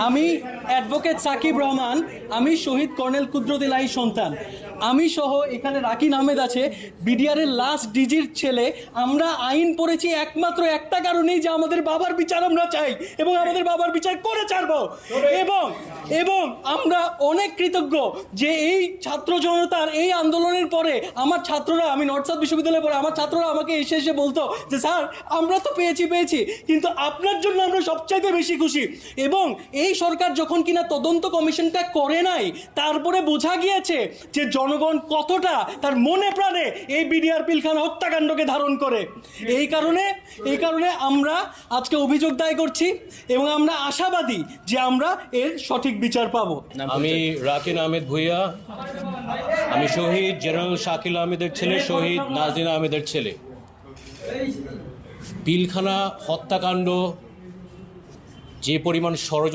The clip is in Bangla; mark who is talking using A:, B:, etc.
A: আমি অ্যাডভোকেট সাকিব রহমান, আমি শহীদ কর্নেল কুদরত ইলাহী সন্তান। আমি সহ এখানে রাকিন আহমেদ আছে, বিডিআরের লাস্ট ডিজির ছেলে। আমরা আইন পড়েছি একমাত্র একটা কারণেই, যে আমাদের বাবার বিচার আমরা চাই এবং আমাদের বাবার বিচার করে ছাড়বো। এবং আমরা অনেক কৃতজ্ঞ যে এই ছাত্র জনতার এই আন্দোলনের পরে আমার ছাত্ররা, আমি নর্থ সাউথ বিশ্ববিদ্যালয়ে পড়ে, আমার ছাত্ররা আমাকে এসে বলতো যে স্যার আমরা তো পেয়েছি, কিন্তু আপনার জন্য আমরা সবচাইতে বেশি খুশি। এবং এই সরকার যখন কিনা তদন্ত কমিশনটা করে নাই, তারপরে বোঝা গিয়েছে যে জনগণ কতটা তার মনে প্রাণে এই বিডিআর পিলখানা হত্যাকাণ্ডকে ধারণ করে। এই কারণে আমরা আজকে অভিযোগ দায় করছি এবং আমরা আশাবাদী যে আমরা এর সঠিক বিচার পাবো।
B: আমি রাকিন আহমেদ ভুইয়া, আমি শহীদ জেনারেল শাকিল আহমেদের ছেলে, শহীদ নাজনীন আহমেদের ছেলে। পিলখানা হত্যাকাণ্ড যে পরিমাণ ষড়যন্ত্র